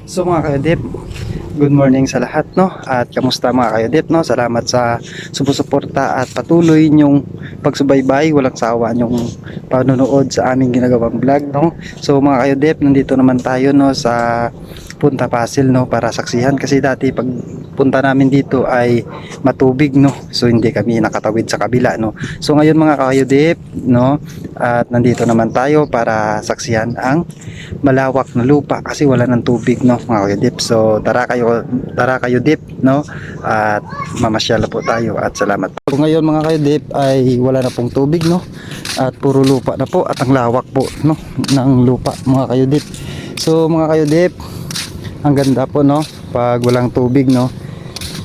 So mga kayodip, good morning sa lahat, no? At kamusta mga kayodip, no? Salamat sa sumusuporta at patuloy nyong pagsubaybay, walang sawa nyong panonood sa aming ginagawang vlog, no? So mga kayodip, nandito naman tayo, no, sa Punta Pasil, no, para saksihan kasi dati pag punta namin dito ay matubig, no? So hindi kami nakatawid sa kabila, no? So ngayon mga kayodip, no, at nandito naman tayo para saksihan ang malawak na lupa kasi wala ng tubig, no, mga kayodip. So tara kayo dip, no, at mamasyal po tayo at salamat po. So, ngayon mga kayodip ay wala na pong tubig, no, at puro lupa na po at ang lawak po, no, ng lupa mga kayodip. So mga kayodip, ang ganda po, no, pag walang tubig, no,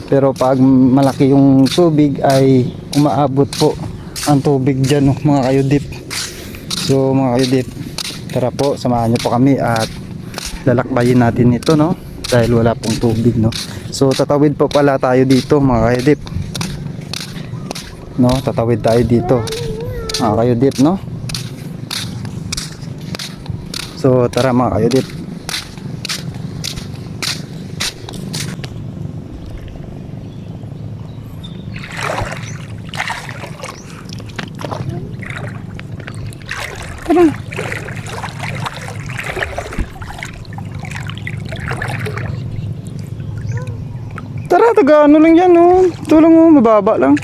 pero pag malaki yung tubig ay umaabot po ang tubig dyan, no, mga kayodip. So mga kayodip, tara po, samahan nyo po kami at lalakbayin natin ito, no, dahil wala pong tubig, no. So tatawid po pala tayo dito mga kayodip, no, tatawid tayo dito mga kayodip, no. So tara mga kayodip. Tara. Tara, taga ano lang yan, oh. Tulong mo, mababa lang.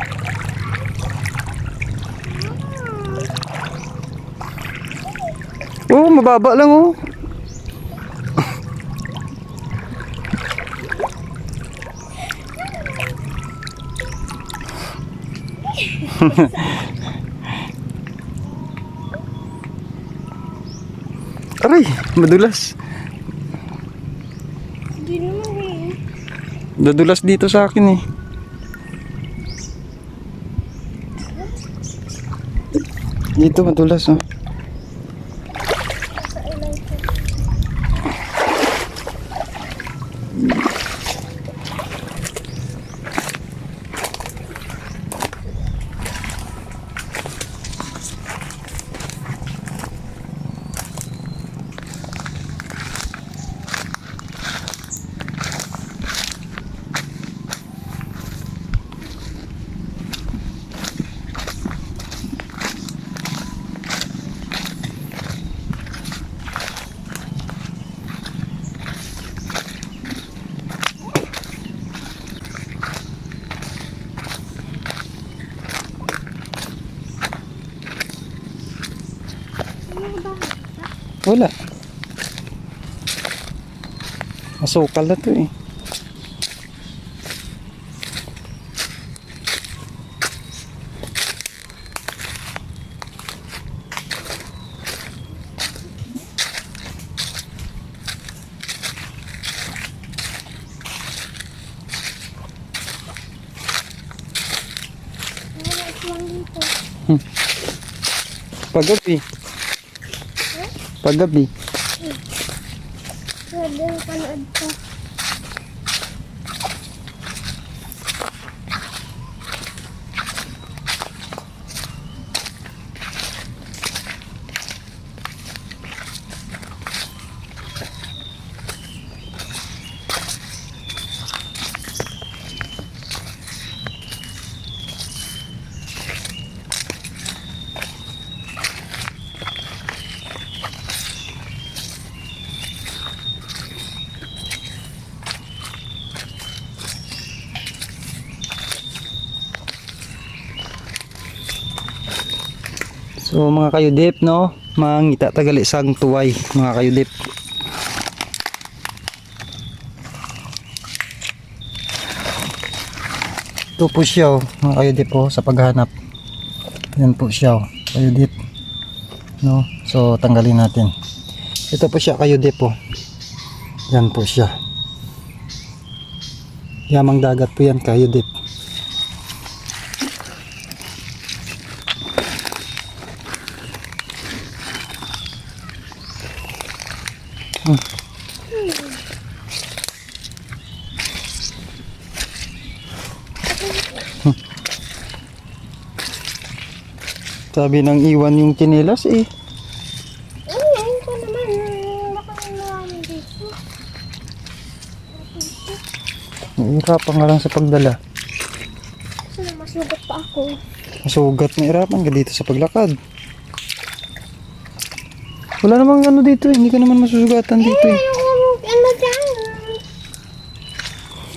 Oh, mababa lang, oh. Aray, madulas. Hindi naman eh. Dadulas dito sa akin, eh. Dito madulas, oh. Sa ilay ko. Ano ba? Wala. Masukal na to, eh. Wala islang dito. Paggabi. Paggabi. Pwede yung panood ko. So mga kayudip, no, mangita tagali sang tuway mga kayudip. Ito po siya, oh, mga kayudip, po sa paghanap. Yan po siya, oh, kayudip, no. So tanggalin natin. Ito po siya kayudip, po. Yan po siya. Yamang dagat po yan kayudip. Sabi nang iwan yung tsinelas, eh. Ano yan ko naman. Baka marami dito. Nahihirapan ka lang sa pagdala. Sana masugat pa ako. Masugat, nahihirapan ka dito sa paglakad. Wala namang ano dito eh. Hindi ka naman masusugatan dito eh. Ano dyan?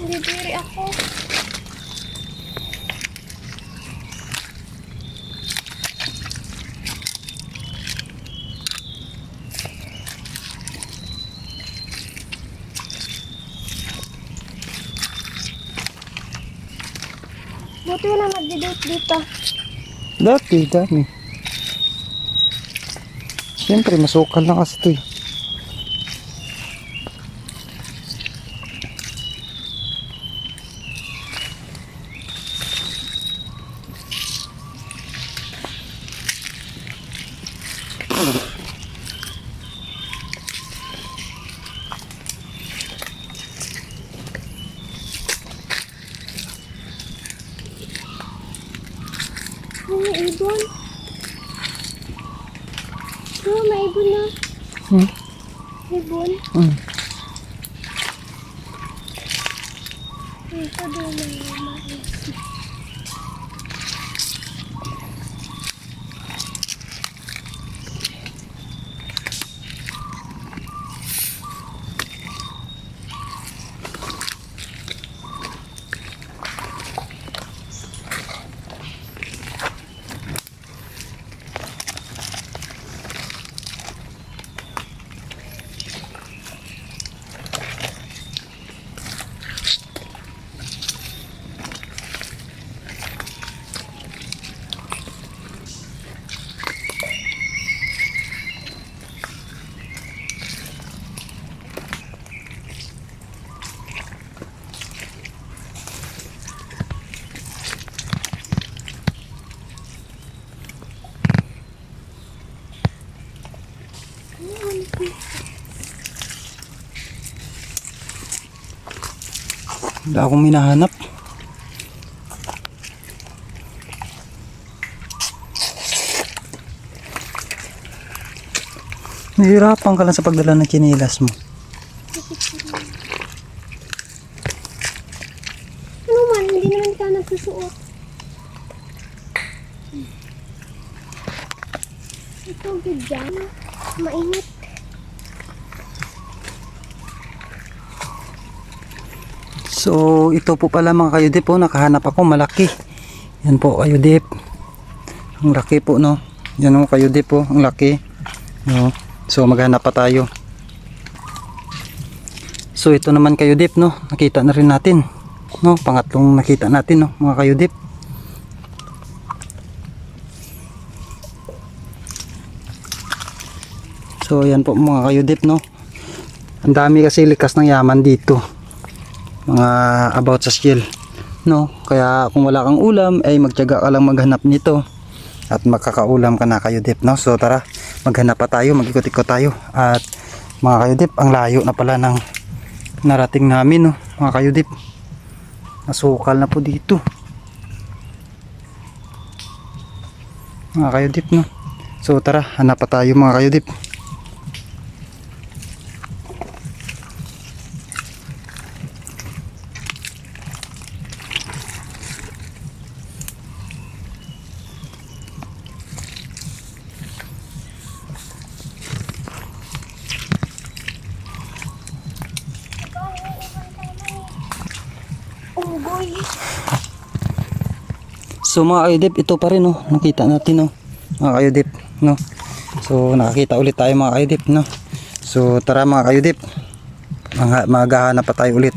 Bibiri ako. Buti wala nag-date dito. Dati, dami. Siyempre, masukal na kasi ito eh. May ibon. Oh, may ibon na. Hmm? Ibon. Hmm. Ito doon na mais. Wala akong minahanap. Nahihirapan ka lang sa pagdala ng tsinelas mo. Ano man, hindi naman ka nagsusuot. Ito, bigyan. Mainit. So, ito po pala mga kayudip po, nakahanap ako malaki. Yan po kayudip. Ang laki po no. Yan o kayudip po, ang laki. No. So, maghanap pa tayo. So, ito naman kayudip no. Nakita na rin natin. No, pangatlong nakita natin no, mga kayudip. So, yan po mga kayudip no. Ang dami kasi likas ng yaman dito. Mga about sa shell no, kaya kung wala kang ulam ay magtiyaga ka lang maghanap nito at makakaulam ka na kayudip no. So tara, maghanap pa tayo, mag-ikot-ikot tayo. At mga kayudip, ang layo na pala ng narating namin no, mga kayudip. Nasukal na po dito mga kayudip no. So tara, hanap pa tayo mga kayudip. Unggoy. So mga kayudip, ito pa rin no, nakita natin no, mga kayudip no. So nakakita ulit tayo mga kayudip no. So tara mga kayudip, maghahanap pa tayo ulit.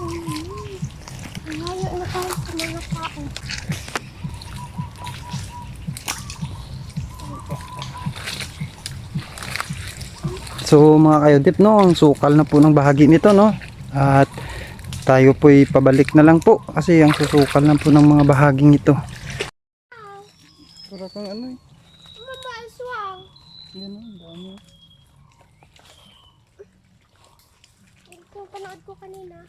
Ang layo na tayo sa mga tao. So mga kayodip, no, ang sukal na po ng bahagi nito, no. At tayo po'y pabalik na lang po kasi ang susukal na po ng mga bahaging ito. Para kang ano eh. Mabaswang. Yan o, dami. Ito, panood ko kanina.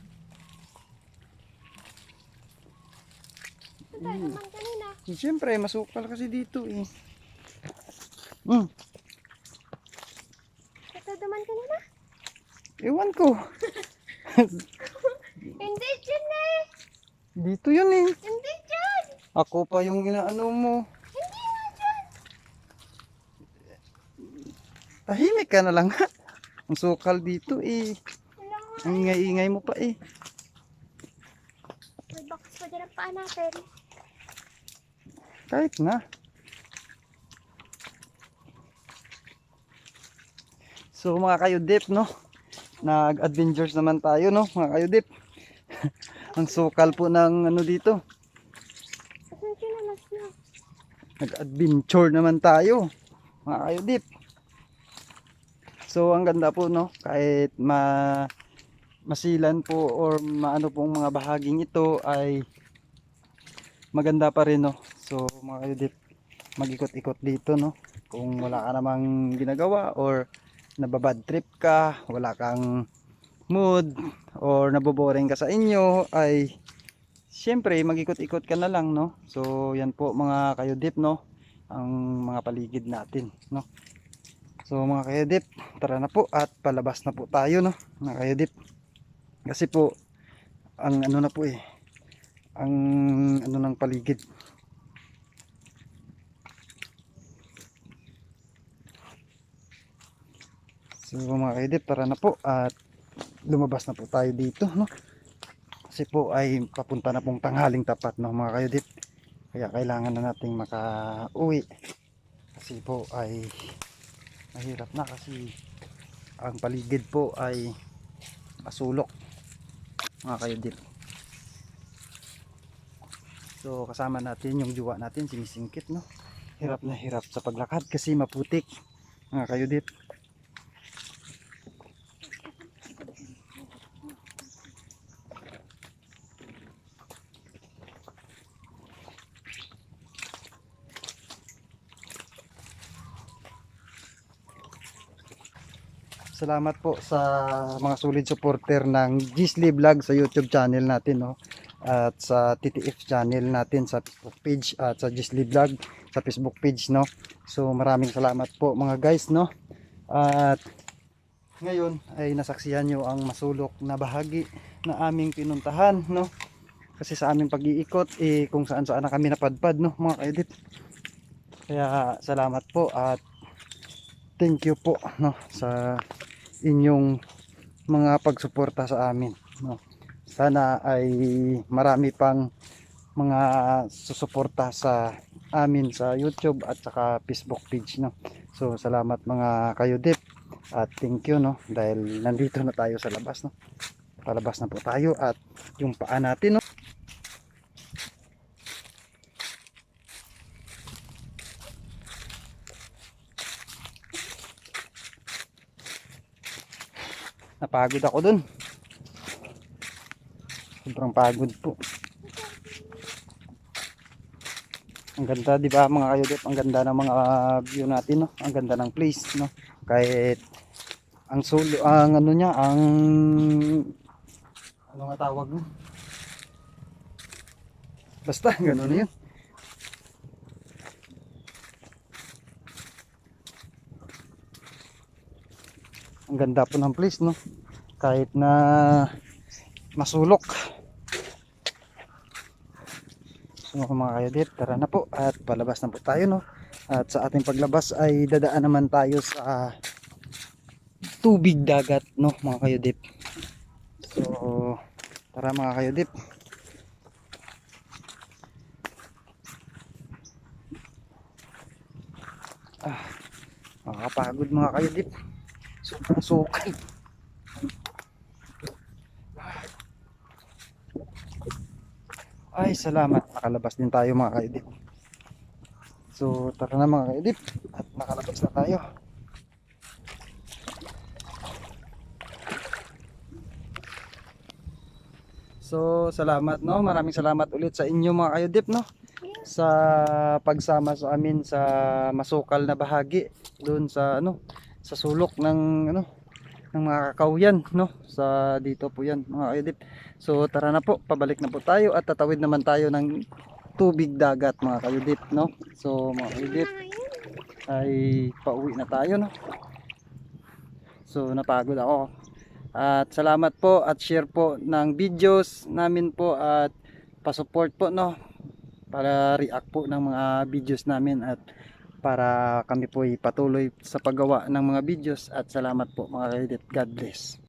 Ito tayo naman kanina. Siyempre, masukal kasi dito eh. Ito naman kanina. Ewan ko. Hindi dyan eh. Dito yun eh. Hindi dyan. Ako pa yung ginaano mo. Hindi nga dyan. Tahimik ka na lang ha. Ang sukal dito eh. Wala nga. Ang ingay-ingay mo pa eh. May box pa dyan ang paa natin. Kahit na. So mga kayodip, no, nag-adventures naman tayo, no, mga kayodip. Ang sukal po ng ano dito. Asan kinalas na? Nag-adventure naman tayo, mga kayodip. So ang ganda po, no, kahit masilan po or maano pong mga bahaging ito ay maganda pa rin, no. So mga kayodip, mag-ikot-ikot dito, no, kung wala ka namang ginagawa or nababad trip ka, wala kang mood or naboboring ka sa inyo, ay syempre mag-ikot-ikot ka na lang, no. So yan po mga kayodip, no, ang mga paligid natin, no. So mga kayodip, tara na po at palabas na po tayo, no, mga kayodip. Kasi po ang ano na po eh, ang ano ng paligid. So mga kaidip, tara na po at lumabas na po tayo dito, no? Kasi po ay papunta na pong tanghaling tapat, no, mga kaidip. Kaya kailangan na nating makauwi. Kasi po ay mahirap na kasi ang paligid po ay masulok, mga kaidip. So kasama natin yung jowa natin, si Misingkit, no? Hirap na hirap sa paglakad kasi maputik, mga kaidip. Salamat po sa mga solid supporter ng Gisli Vlog sa YouTube channel natin, no? At sa TTF channel natin sa Facebook page at sa Gisli Vlog sa Facebook page, no? So maraming salamat po mga guys, no? At ngayon ay nasaksihan nyo ang masulok na bahagi na aming pinuntahan, no? Kasi sa aming pag-iikot eh kung saan saan na kami napadpad, no, mga kaedit. Kaya salamat po at thank you po, no, sa inyong mga pagsuporta sa amin, no. Sana ay marami pang mga susuporta sa amin sa YouTube at saka Facebook page, no. So salamat mga kayodip at thank you, no, dahil nandito na tayo sa labas, no. Palabas na po tayo at yung paa natin, no, napagod ako dun, sobrang pagod po. Ang ganda, di ba mga kayodip, ang ganda ng mga view natin, no, ang ganda ng place, no, kahit ang solo, ang ano niya, ang ano nga tawag mo, basta gano'n na yun. Ang ganda po ng place, no, kahit na masulok. So mga kayodip, tara na po at palabas na po tayo, no. At sa ating paglabas ay dadaan naman tayo sa tubig dagat, no, mga kayodip. So tara mga kayodip. Makakapagod mga kayodip, sobrang sukal. Ay, salamat. Nakalabas din tayo mga kaidip. So, tara na mga kaidip. At nakalabas na tayo. So, salamat no. Maraming salamat ulit sa inyo mga kaidip no. Sa pagsama sa amin sa masukal na bahagi doon sa ano, sa sulok ng ano, ng mga kakawyan no. Sa dito po 'yan mga kaidip. So, tara na po. Pabalik na po tayo at tatawid naman tayo ng tubig dagat mga kaidip no. So, mga kaidip ay pauwi na tayo no. So napagod ako. At salamat po at share po ng videos namin po at pa-support po no para react po ng mga videos namin at para kami po ay patuloy sa paggawa ng mga videos at salamat po mga kaedit. God bless.